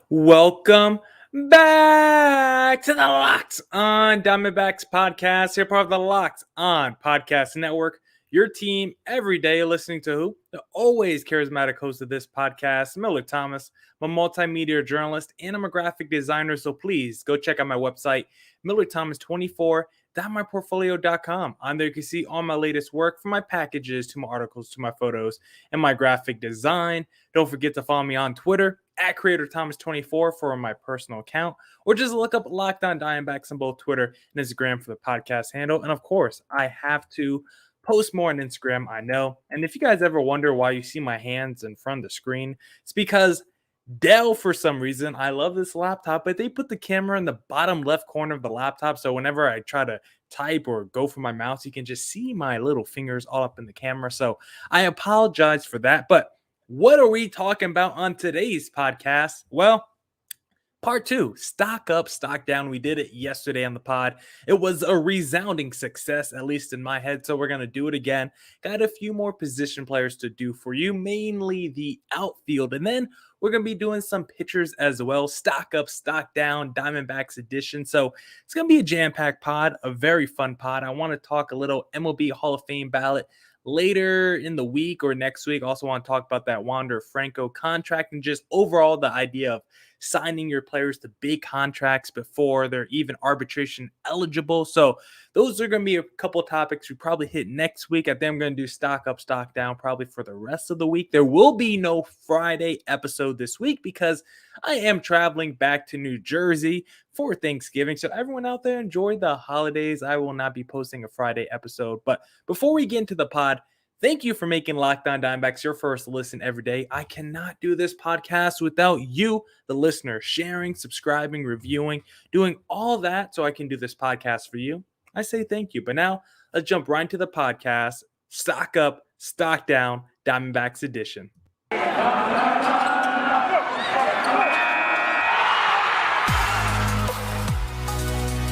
Welcome back to the Locked On Diamondbacks podcast. Here, part of the Locked On Podcast Network. Your team every day, listening to who? The always charismatic host of this podcast, Millard Thomas. I'm a multimedia journalist and I'm a graphic designer. So please go check out my website, MillardThomas24.myportfolio.com. On there, you can see all my latest work, from my packages to my articles to my photos and my graphic design. Don't forget to follow me on Twitter at CreatorThomas24 for my personal account, or just look up Locked On Diamondbacks on both Twitter and Instagram for the podcast handle. And of course, I have to post more on Instagram, I know. And if you guys ever wonder why you see my hands in front of the screen, it's because Dell, for some reason, I love this laptop, but they put the camera in the bottom left corner of the laptop. So whenever I try to type or go for my mouse, you can just see my little fingers all up in the camera. So I apologize for that. But what are we talking about on today's podcast? Well, part two, stock up, stock down. We did it yesterday on the pod. It was a resounding success, at least in my head. So we're going to do it again. Got a few more position players to do for you, mainly the outfield. And then we're going to be doing some pitchers as well. Stock up, stock down, Diamondbacks edition. So it's going to be a jam-packed pod, a very fun pod. I want to talk a little MLB Hall of Fame ballot later in the week or next week. Also want to talk about that Wander Franco contract and just overall the idea of signing your players to big contracts before they're even arbitration eligible. So those are going to be a couple of topics we probably hit next week. I think I'm going to do stock up, stock down probably for the rest of the week. There will be no Friday episode this week because I am traveling back to New Jersey for Thanksgiving. So everyone out there, enjoy the holidays. I will not be posting a Friday episode. But before we get into the pod, thank you for making Locked On Diamondbacks your first listen every day. I cannot do this podcast without you, the listener, sharing, subscribing, reviewing, doing all that so I can do this podcast for you. I say thank you. But now let's jump right into the podcast. Stock up, stock down, Diamondbacks edition.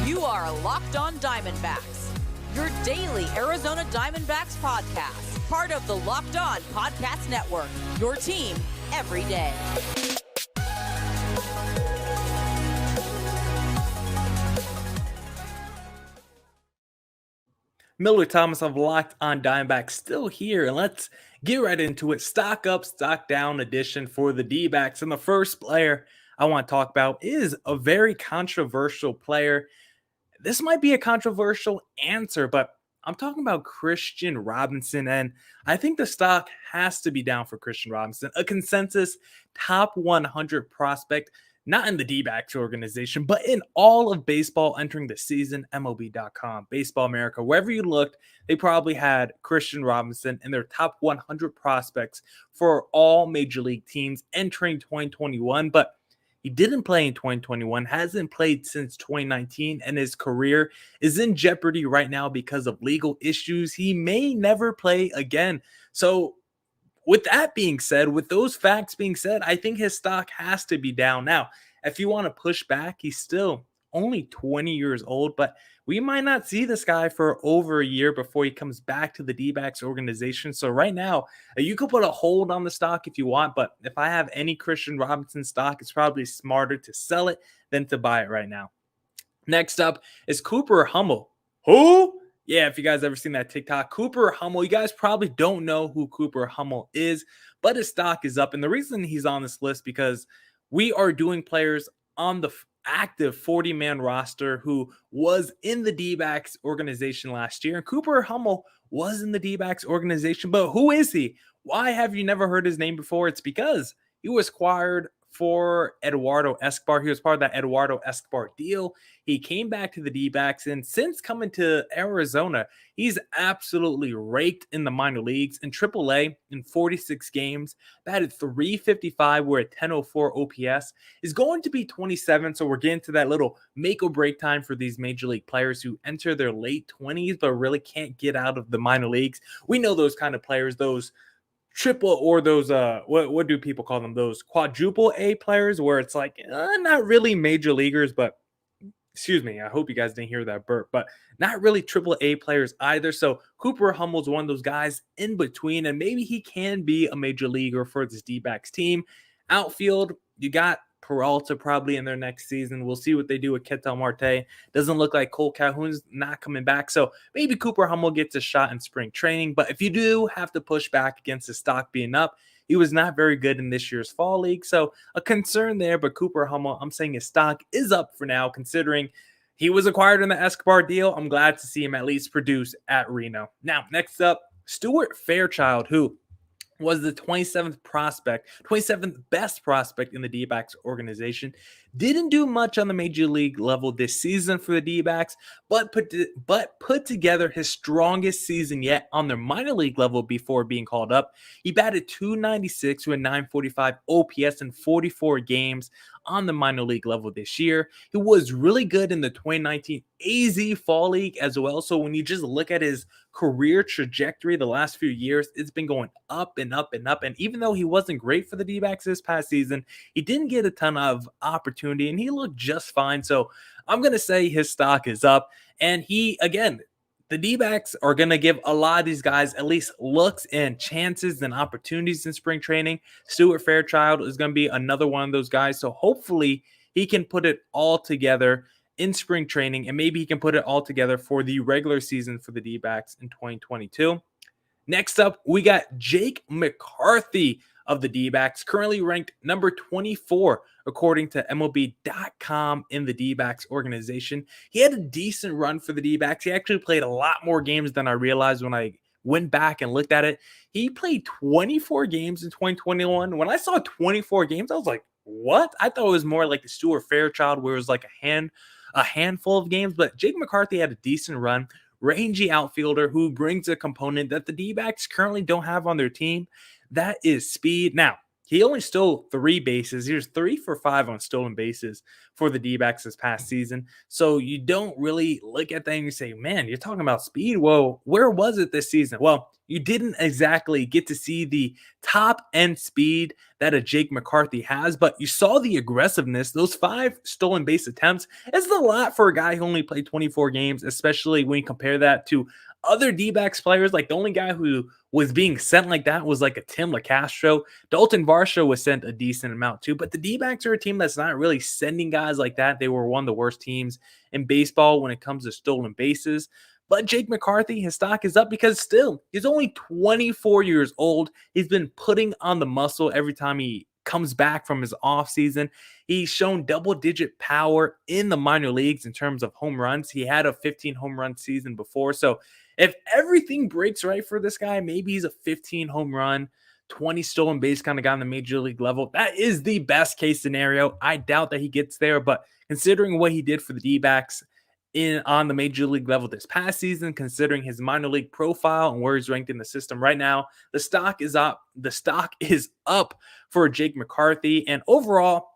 You are Locked On Diamondbacks, your daily Arizona Diamondbacks podcast. Part of the Locked On Podcast Network, your team every day. Millard Thomas of Locked On Diamondbacks still here, and let's get right into it. Stock up, stock down edition for the D-backs. And the first player I want to talk about is a very controversial player. This might be a controversial answer, but I'm talking about Christian Robinson, and I think the stock has to be down for Christian Robinson, a consensus top 100 prospect, not in the D-backs organization, but in all of baseball entering the season. MLB.com, Baseball America, wherever you looked, they probably had Christian Robinson in their top 100 prospects for all major league teams entering 2021, but he didn't play in 2021, hasn't played since 2019, and his career is in jeopardy right now because of legal issues. He may never play again. So with that being said, with those facts being said, I think his stock has to be down. Now, if you want to push back, he's still only 20 years old, but we might not see this guy for over a year before he comes back to the D-backs organization. So right now, you could put a hold on the stock if you want, but if I have any Christian Robinson stock, it's probably smarter to sell it than to buy it right now. Next up is Cooper Hummel. Who? Yeah, if you guys ever seen that TikTok, Cooper Hummel, you guys probably don't know who Cooper Hummel is, but his stock is up. And the reason he's on this list because we are doing players on the active 40-man roster who was in the D-backs organization last year. And Cooper Hummel was in the D-backs organization, but who is he? Why have you never heard his name before? It's because he was acquired for Eduardo Escobar. He was part of that Eduardo Escobar deal. He came back to the D-backs, and since coming to Arizona, he's absolutely raked in the minor leagues. In AAA, in 46 games, batted .355 with a 1004 OPS, is going to be 27, so we're getting to that little make or break time for these major league players who enter their late 20s but really can't get out of the minor leagues. We know those kind of players, those triple or those what do people call them, those quadruple A players, where it's like not really major leaguers, but excuse me, I hope you guys didn't hear that burp, but not really triple A players either. So Cooper Hummel's one of those guys in between, and maybe he can be a major leaguer for this D-backs team. Outfield, you got Peralta probably in their next season. We'll see what they do with Ketel Marte. Doesn't look like Cole Calhoun's not coming back. So maybe Cooper Hummel gets a shot in spring training. But if you do have to push back against his stock being up, he was not very good in this year's fall league. So a concern there. But Cooper Hummel, I'm saying his stock is up for now, considering he was acquired in the Escobar deal. I'm glad to see him at least produce at Reno. Now, next up, Stuart Fairchild, who was the 27th best prospect in the D-backs organization. Didn't do much on the major league level this season for the D-backs, but put together his strongest season yet on their minor league level before being called up. He batted .296 with a .945 OPS in 44 games on the minor league level this year. He was really good in the 2019 AZ Fall League as well. So when you just look at his career trajectory the last few years, it's been going up and up and up. And even though he wasn't great for the D-backs this past season, he didn't get a ton of opportunity and he looked just fine. So I'm going to say his stock is up. And he, again, the D-backs are going to give a lot of these guys at least looks and chances and opportunities in spring training. Stuart Fairchild is going to be another one of those guys. So hopefully he can put it all together in spring training, and maybe he can put it all together for the regular season for the D-backs in 2022. Next up, we got Jake McCarthy of the D-backs, currently ranked number 24 according to MLB.com in the D-backs organization. He had a decent run for the D-backs. He actually played a lot more games than I realized when I went back and looked at it. He played 24 games in 2021. When I saw 24 games, I was like, what? I thought it was more like the Stuart Fairchild, where it was like a handful of games. But Jake McCarthy had a decent run. Rangy outfielder who brings a component that the D-backs currently don't have on their team. That is speed. Now, he only stole 3 bases. He was 3 for 5 on stolen bases for the D-backs this past season. So you don't really look at that and you say, man, you're talking about speed. Well, where was it this season? Well, you didn't exactly get to see the top end speed that a Jake McCarthy has, but you saw the aggressiveness. Those 5 stolen base attempts is a lot for a guy who only played 24 games, especially when you compare that to other D-backs players. Like the only guy who was being sent like that was like a Tim LaCastro. Dalton Varsho was sent a decent amount too, but the D-backs are a team that's not really sending guys like that. They were one of the worst teams in baseball when it comes to stolen bases. But Jake McCarthy, his stock is up because still, he's only 24 years old. He's been putting on the muscle every time he comes back from his offseason. He's shown double-digit power in the minor leagues in terms of home runs. He had a 15 home run season before. So if everything breaks right for this guy, maybe he's a 15 home run, 20 stolen base kind of guy on the major league level. That is the best case scenario. I doubt that he gets there, but considering what he did for the D-backs on the major league level this past season, considering his minor league profile and where he's ranked in the system right now, the stock is up. The stock is up for Jake McCarthy. And overall,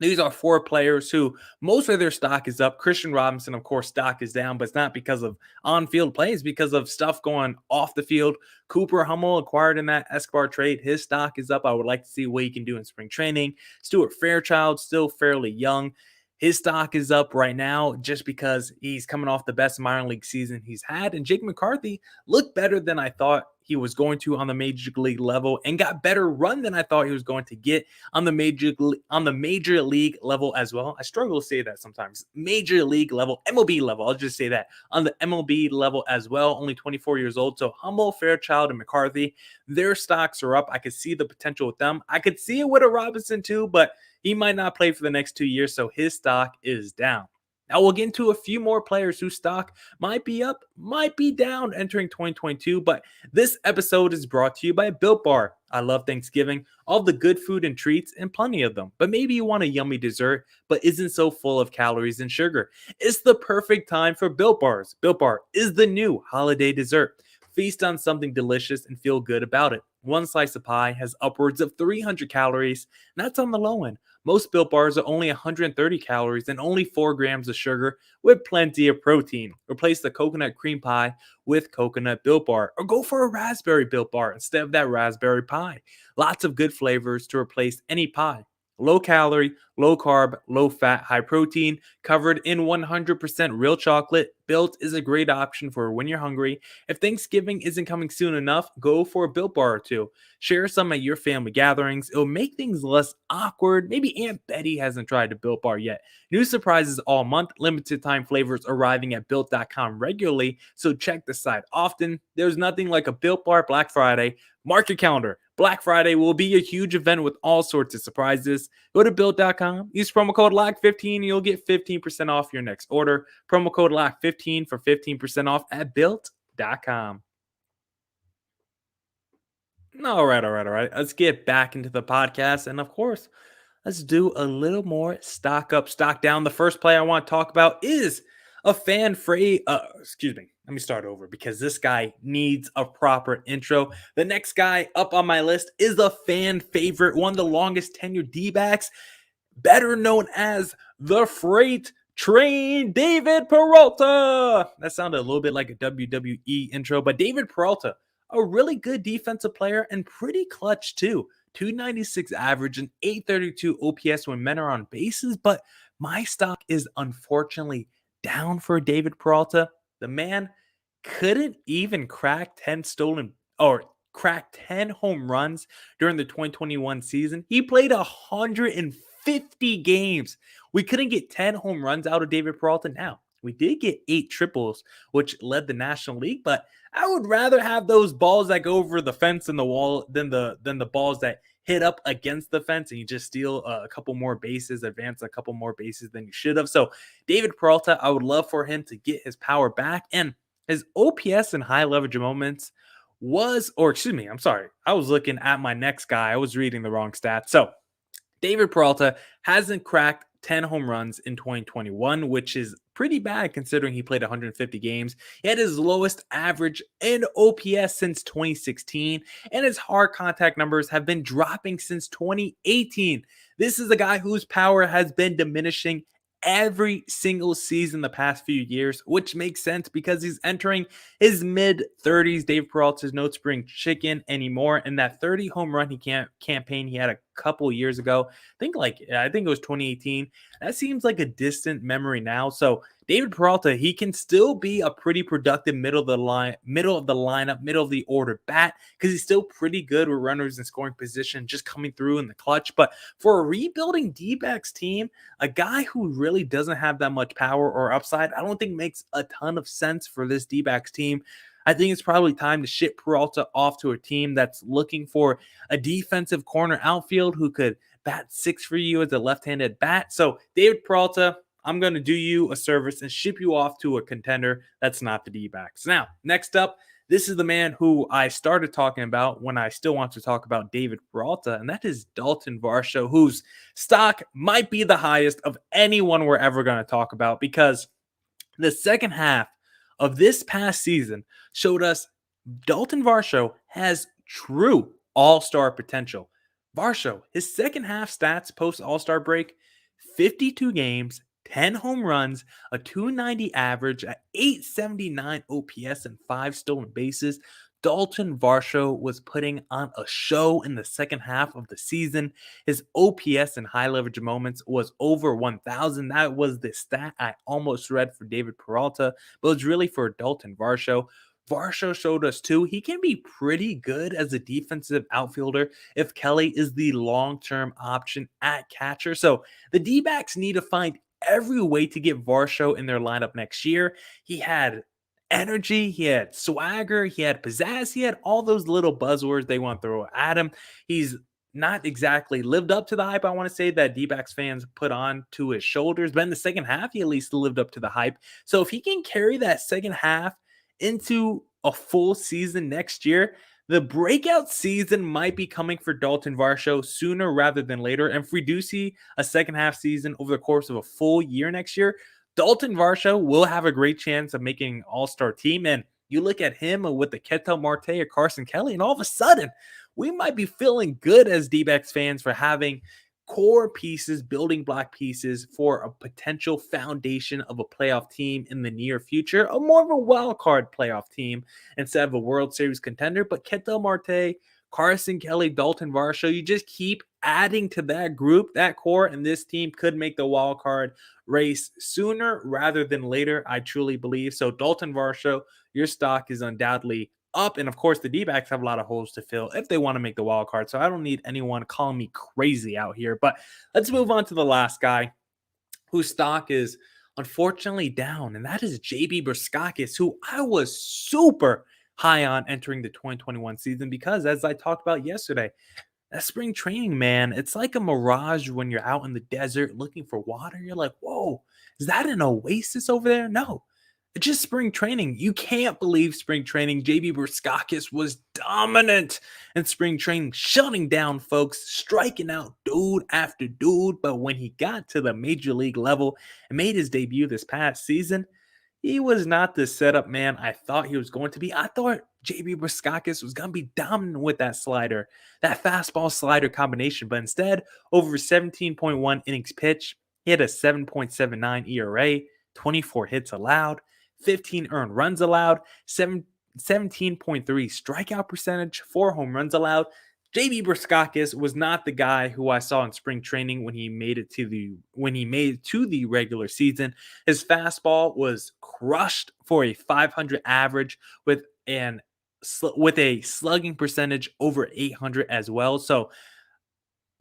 these are 4 players who most of their stock is up. Christian Robinson, of course, stock is down, but it's not because of on-field plays, because of stuff going off the field. Cooper Hummel, acquired in that Escobar trade, his stock is up. I would like to see what he can do in spring training. Stuart Fairchild, still fairly young. His stock is up right now just because he's coming off the best minor league season he's had. And Jake McCarthy looked better than I thought he was going to on the major league level, and got better run than I thought he was going to get on the major league level as well. I struggle to say that sometimes. Major league level, MLB level. I'll just say that on the MLB level as well. Only 24 years old. So Hummel, Fairchild, and McCarthy, their stocks are up. I could see the potential with them. I could see it with a Robinson too, but he might not play for the next 2 years, so his stock is down. Now we'll get into a few more players whose stock might be up, might be down entering 2022, but this episode is brought to you by Built Bar. I love Thanksgiving, all the good food and treats, and plenty of them. But maybe you want a yummy dessert, but isn't so full of calories and sugar. It's the perfect time for Built Bars. Built Bar is the new holiday dessert. Feast on something delicious and feel good about it. One slice of pie has upwards of 300 calories, and that's on the low end. Most Built Bars are only 130 calories and only 4 grams of sugar with plenty of protein. Replace the coconut cream pie with coconut Built Bar, or go for a raspberry Built Bar instead of that raspberry pie. Lots of good flavors to replace any pie. Low calorie, low carb, low fat, high protein, covered in 100% real chocolate. Built is a great option for when you're hungry. If Thanksgiving isn't coming soon enough, go for a Built Bar or two. Share some at your family gatherings. It'll make things less awkward. Maybe Aunt Betty hasn't tried a Built Bar yet. New surprises all month, limited time flavors arriving at Built.com regularly, so check the site often. There's nothing like a Built Bar Black Friday. Mark your calendar. Black Friday will be a huge event with all sorts of surprises. Go to Built.com, use promo code LOCK15, and you'll get 15% off your next order. Promo code LOCK15 for 15% off at Built.com. All right. Let's get back into the podcast. And of course, let's do a little more stock up, stock down. The first play I want to talk about is a fan free. Excuse me. Let me start over because this guy needs a proper intro. The next guy up on my list is a fan favorite, one of the longest tenured D-backs, better known as the Freight Train, David Peralta. That sounded a little bit like a WWE intro, but David Peralta, a really good defensive player and pretty clutch too. 296 average and 832 OPS when men are on bases, but my stock is unfortunately down for David Peralta. The man couldn't even crack 10 home runs during the 2021 season. He played 150 games. We couldn't get 10 home runs out of David Peralta. Now, we did get 8 triples, which led the National League, but I would rather have those balls that go over the fence and the wall than the balls that hit up against the fence and you just steal a couple more bases, advance a couple more bases than you should have. So David Peralta, I would love for him to get his power back, and his OPS in high leverage moments I was looking at my next guy. I was reading the wrong stats. So David Peralta hasn't cracked 10 home runs in 2021, which is pretty bad considering he played 150 games. He had his lowest average in OPS since 2016, and his hard contact numbers have been dropping since 2018. This is a guy whose power has been diminishing every single season the past few years, which makes sense because he's entering his mid-30s. Dave Peralta's no spring chicken anymore, and that 30 home run campaign he had a couple years ago, I think it was 2018. That seems like a distant memory now. So David Peralta, he can still be a pretty productive middle of the lineup, middle of the order bat, because he's still pretty good with runners in scoring position, just coming through in the clutch. But for a rebuilding D-backs team, a guy who really doesn't have that much power or upside, I don't think makes a ton of sense for this D-backs team. I think it's probably time to ship Peralta off to a team that's looking for a defensive corner outfield who could bat 6 for you as a left-handed bat. So David Peralta, I'm going to do you a service and ship you off to a contender that's not the D-backs. Now, next up, this is the man who I started talking about when I still want to talk about David Peralta, and that is Dalton Varsho, whose stock might be the highest of anyone we're ever going to talk about, because the second half of this past season showed us Dalton Varsho has true all-star potential. Varsho, his second half stats post all-star break: 52 games, 10 home runs, a 290 average, a 879 OPS, and 5 stolen bases. Dalton Varsho was putting on a show in the second half of the season. His OPS in high leverage moments was over 1,000. That was the stat I almost read for David Peralta, but it was really for Dalton Varsho. Varsho showed us too, he can be pretty good as a defensive outfielder if Kelly is the long-term option at catcher. So the D-backs need to find every way to get Varsho in their lineup next year. He had energy, he had swagger, he had pizzazz, he had all those little buzzwords they want to throw at him. He's not exactly lived up to the hype, I want to say, that D-backs fans put on to his shoulders, but in the second half, he at least lived up to the hype. So if he can carry that second half into a full season next year, the breakout season might be coming for Dalton Varsho sooner rather than later. And if we do see a second half season over the course of a full year next year, Dalton Varsho will have a great chance of making an all-star team. And you look at him with the Ketel Marte or Carson Kelly, and all of a sudden, we might be feeling good as D-backs fans for having core pieces, building block pieces for a potential foundation of a playoff team in the near future, a more of a wild card playoff team instead of a World Series contender. But Ketel Marte, Carson Kelly, Dalton Varsho. You just keep adding to that group, that core, and this team could make the wild card race sooner rather than later, I truly believe. So Dalton Varsho, your stock is undoubtedly up. And of course, the D-backs have a lot of holes to fill if they want to make the wild card. So I don't need anyone calling me crazy out here. But let's move on to the last guy whose stock is unfortunately down, and that is JB Bruskakis, who I was super high on entering the 2021 season because, as I talked about yesterday, that spring training, man, it's like a mirage when you're out in the desert looking for water. You're like, whoa, is that an oasis over there? No, it's just spring training. You can't believe spring training. JB Bruskakis was dominant in spring training, shutting down folks, striking out dude after dude. But when he got to the major league level and made his debut this past season, he was not the setup man I thought he was going to be. I thought JB Bruskakis was going to be dominant with that slider, that fastball slider combination. But instead, over 17.1 innings pitched, he had a 7.79 ERA, 24 hits allowed, 15 earned runs allowed, 17.3 strikeout percentage, 4 home runs allowed. JB Bruskakis was not the guy who I saw in spring training when he made it to the regular season. His fastball was crushed for a 500 average with a slugging percentage over 800 as well. So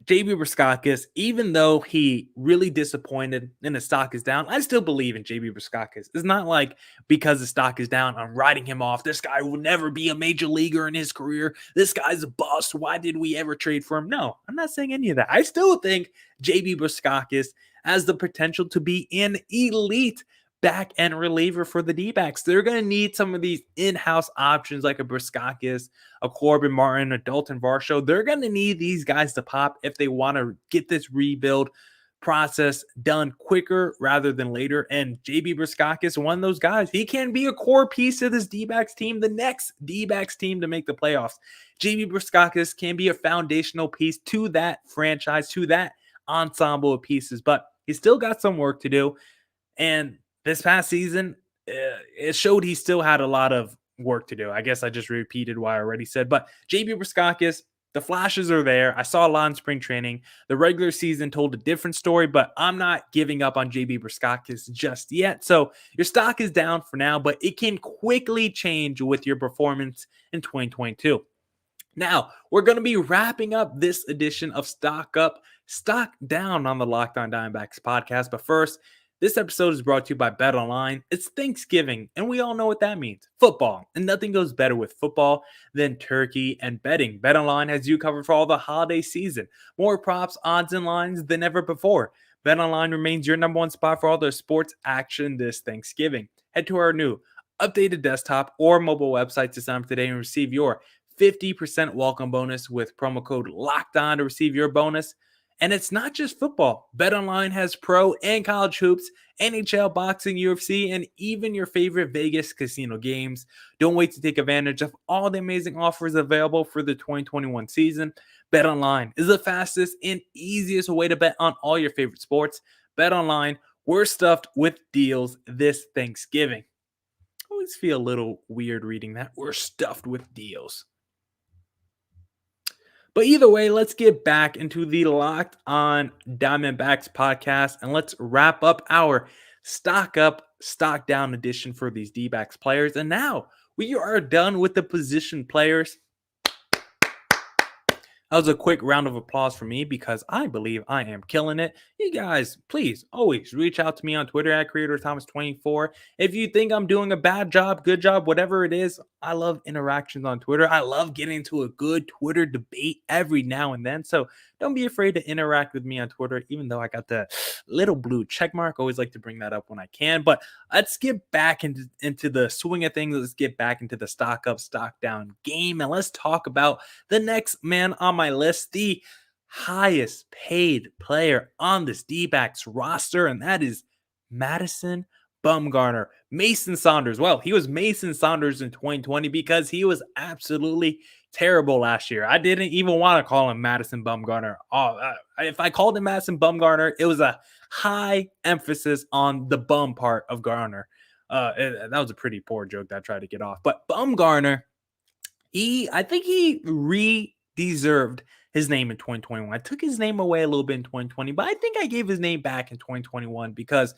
JB Bruskakis, even though he really disappointed and his stock is down, I still believe in JB Bruskakis. It's not like because the stock is down, I'm writing him off. This guy will never be a major leaguer in his career. This guy's a bust. Why did we ever trade for him? No, I'm not saying any of that. I still think JB Bruskakis has the potential to be an elite back end reliever for the D-backs. They're going to need some of these in-house options like a Bruskakis, a Corbin Martin, a Dalton Varsho. They're going to need these guys to pop if they want to get this rebuild process done quicker rather than later. And JB Bruskakis, one of those guys, he can be a core piece of this D-backs team, the next D-backs team to make the playoffs. JB Bruskakis can be a foundational piece to that franchise, to that ensemble of pieces, but he's still got some work to do. And this past season, it showed he still had a lot of work to do. I guess I just repeated what I already said. But JB Bruskakis, the flashes are there. I saw a lot in spring training. The regular season told a different story, but I'm not giving up on JB Bruskakis just yet. So your stock is down for now, but it can quickly change with your performance in 2022. Now, we're going to be wrapping up this edition of Stock Up, Stock Down on the Locked On Diamondbacks podcast. But first, this episode is brought to you by BetOnline. It's Thanksgiving, and we all know what that means. Football. And nothing goes better with football than turkey and betting. BetOnline has you covered for all the holiday season. More props, odds, and lines than ever before. BetOnline remains your number one spot for all the sports action this Thanksgiving. Head to our new updated desktop or mobile website to sign up today and receive your 50% welcome bonus with promo code LOCKEDON to receive your bonus. And it's not just football. BetOnline has pro and college hoops, NHL, boxing, UFC, and even your favorite Vegas casino games. Don't wait to take advantage of all the amazing offers available for the 2021 season. BetOnline is the fastest and easiest way to bet on all your favorite sports. BetOnline, we're stuffed with deals this Thanksgiving. I always feel a little weird reading that. We're stuffed with deals. But either way, let's get back into the Locked On Diamondbacks podcast and let's wrap up our Stock Up, Stock Down edition for these D-backs players. And now we are done with the position players. That was a quick round of applause for me because I believe I am killing it. You guys, please always reach out to me on Twitter at CreatorThomas24. If you think I'm doing a bad job, good job, whatever it is, I love interactions on Twitter. I love getting into a good Twitter debate every now and then. So don't be afraid to interact with me on Twitter, even though I got the little blue check mark. Always like to bring that up when I can. But let's get back into the swing of things. Let's get back into the stock up, stock down game. And let's talk about the next man on my list, the highest paid player on this D-backs roster, and that is Madison Bumgarner. Mason Saunders. Well, he was Mason Saunders in 2020 because he was absolutely terrible last year. I didn't even want to call him Madison Bumgarner. If I called him Madison Bumgarner, it was a high emphasis on the bum part of Garner. That was a pretty poor joke that I tried to get off. But Bumgarner, I think he deserved his name in 2021. I took his name away a little bit in 2020, but I think I gave his name back in 2021 because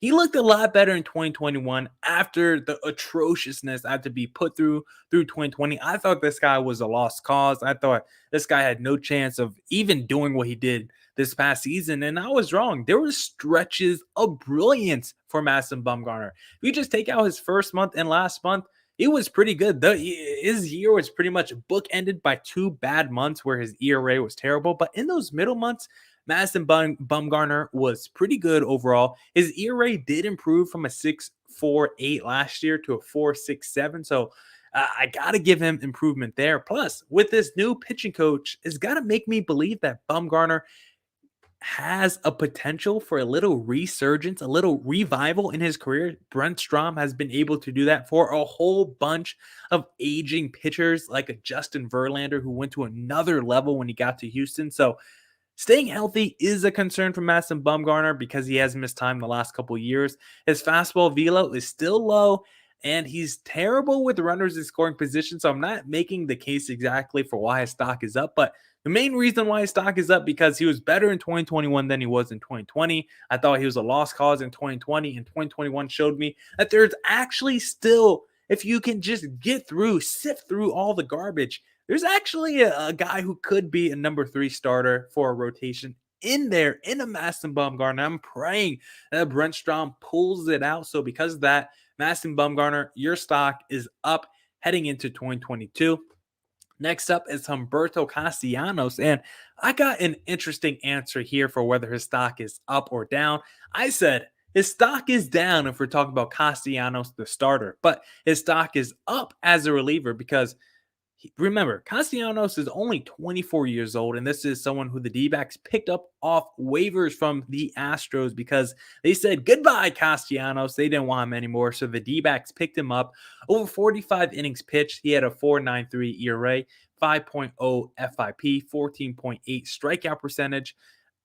he looked a lot better in 2021 after the atrociousness I had to be put through 2020. I thought this guy was a lost cause. I thought this guy had no chance of even doing what he did this past season, and I was wrong. There were stretches of brilliance for Madison Bumgarner. If you just take out his first month and last month, it was pretty good. His year was pretty much bookended by 2 bad months where his ERA was terrible. But in those middle months, Madison Bumgarner was pretty good overall. His ERA did improve from a 6.48 last year to a 4.67. So I got to give him improvement there. Plus, with this new pitching coach, it's got to make me believe that Bumgarner has a potential for a little resurgence, a little revival in his career. Brent Strom has been able to do that for a whole bunch of aging pitchers like a Justin Verlander who went to another level when he got to Houston. So staying healthy is a concern for Madison Bumgarner because he has missed time the last couple of years. His fastball velo is still low, and he's terrible with runners in scoring position. So I'm not making the case exactly for why his stock is up, but the main reason why his stock is up because he was better in 2021 than he was in 2020. I thought he was a lost cause in 2020, and 2021 showed me that there's actually still, if you can just sift through all the garbage, there's actually a guy who could be a number 3 starter for a rotation in there in a Madison Bumgarner. I'm praying that Brent Strom pulls it out. So because of that, Madison Bumgarner, your stock is up heading into 2022. Next up is Humberto Castellanos, and I got an interesting answer here for whether his stock is up or down. I said his stock is down if we're talking about Castellanos, the starter, but his stock is up as a reliever because remember, Castellanos is only 24 years old, and this is someone who the D-backs picked up off waivers from the Astros because they said, goodbye, Castellanos. They didn't want him anymore, so the D-backs picked him up. Over 45 innings pitched, he had a 4.93 ERA, 5.0 FIP, 14.8 strikeout percentage.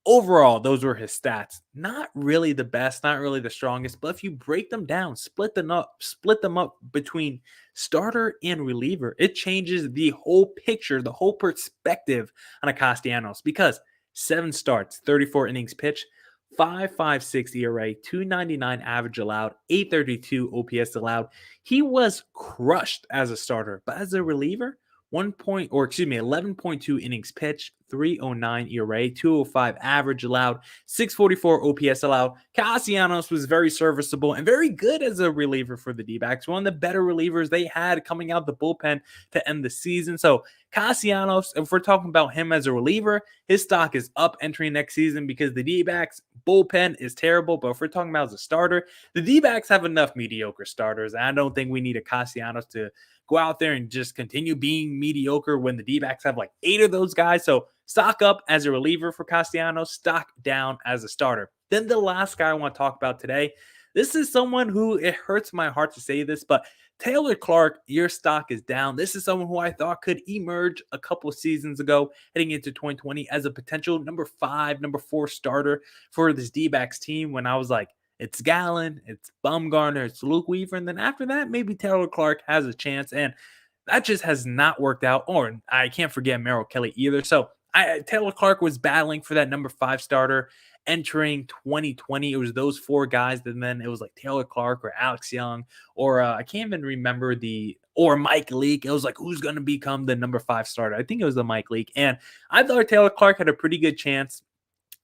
Overall, those were his stats. Not really the best, not really the strongest, but if you break them down, split them up between starter and reliever, it changes the whole picture, the whole perspective on a Castellanos because 7 starts, 34 innings pitched, 5.56 ERA, 2.99 average allowed, 8.32 OPS allowed. He was crushed as a starter, but as a reliever, 11.2 innings pitched, 3.09 ERA, 2.05 average allowed, 6.44 OPS allowed. Castellanos was very serviceable and very good as a reliever for the D-backs. One of the better relievers they had coming out the bullpen to end the season. So Castellanos, if we're talking about him as a reliever, his stock is up entering next season because the D-backs bullpen is terrible. But if we're talking about as a starter, the D-backs have enough mediocre starters. And I don't think we need a Castellanos to go out there and just continue being mediocre when the D-backs have like 8 of those guys. So stock up as a reliever for Castellanos, stock down as a starter. Then the last guy I want to talk about today, this is someone who, it hurts my heart to say this, but Taylor Clark, your stock is down. This is someone who I thought could emerge a couple of seasons ago heading into 2020 as a potential number 5, number 4 starter for this D-backs team when I was like, it's Gallen, it's Bumgarner, it's Luke Weaver, and then after that, maybe Taylor Clark has a chance, and that just has not worked out. Or I can't forget Merrill Kelly either. So Taylor Clark was battling for that number 5 starter entering 2020. It was those 4 guys, and then it was like Taylor Clark or Alex Young, or I can't even remember or Mike Leake. It was like, who's going to become the number 5 starter? I think it was the Mike Leake, and I thought Taylor Clark had a pretty good chance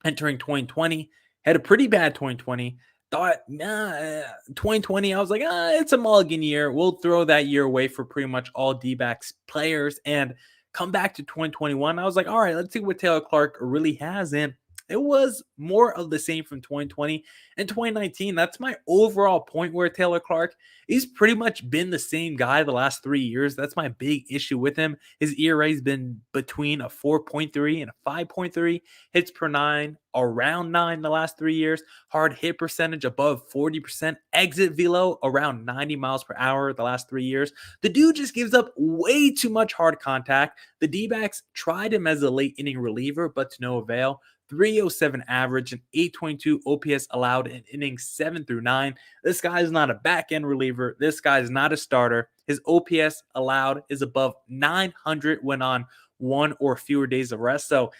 entering 2020, had a pretty bad 2020. Thought, 2020, I was like, it's a mulligan year. We'll throw that year away for pretty much all D-backs players and come back to 2021. I was like, all right, let's see what Taylor Clark really has. And it was more of the same from 2020 and 2019. That's my overall point where Taylor Clark, he's pretty much been the same guy the last 3 years. That's my big issue with him. His ERA has been between a 4.3 and a 5.3, hits per 9, around 9 the last 3 years, hard hit percentage above 40%, exit velo around 90 miles per hour the last 3 years. The dude just gives up way too much hard contact. The D-backs tried him as a late inning reliever, but to no avail. 307 average and 822 OPS allowed in innings 7 through 9. This guy is not a back-end reliever. This guy is not a starter. His OPS allowed is above 900 when on 1 or fewer days of rest. So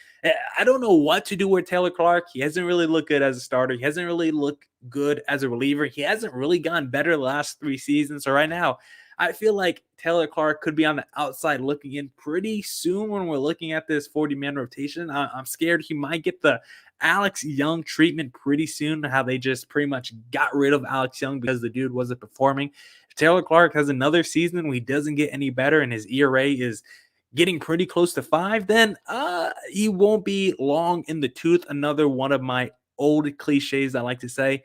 I don't know what to do with Taylor Clark. He hasn't really looked good as a starter. He hasn't really looked good as a reliever. He hasn't really gotten better the last 3 seasons. So right now, I feel like Taylor Clark could be on the outside looking in pretty soon when we're looking at this 40-man rotation. I'm scared he might get the Alex Young treatment pretty soon, how they just pretty much got rid of Alex Young because the dude wasn't performing. If Taylor Clark has another season where he doesn't get any better and his ERA is getting pretty close to 5, then he won't be long in the tooth. Another one of my old cliches I like to say.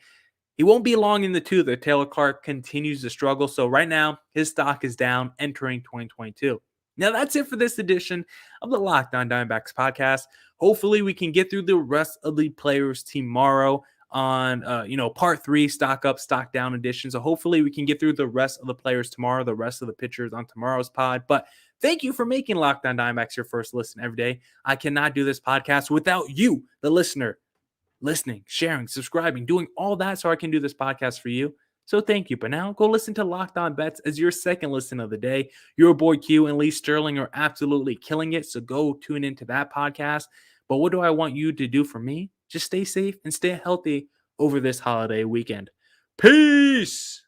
He won't be long in the tooth if Taylor Clark continues to struggle. So right now, his stock is down entering 2022. Now that's it for this edition of the Locked On Diamondbacks podcast. Hopefully we can get through the rest of the players tomorrow on part 3 stock up, stock down edition. So hopefully we can get through the rest of the players tomorrow, the rest of the pitchers on tomorrow's pod. But thank you for making Locked On Diamondbacks your first listen every day. I cannot do this podcast without you, the listener, listening, sharing, subscribing, doing all that so I can do this podcast for you. So thank you. But now go listen to Locked On Bets as your second listen of the day. Your boy Q and Lee Sterling are absolutely killing it. So go tune into that podcast. But what do I want you to do for me? Just stay safe and stay healthy over this holiday weekend. Peace.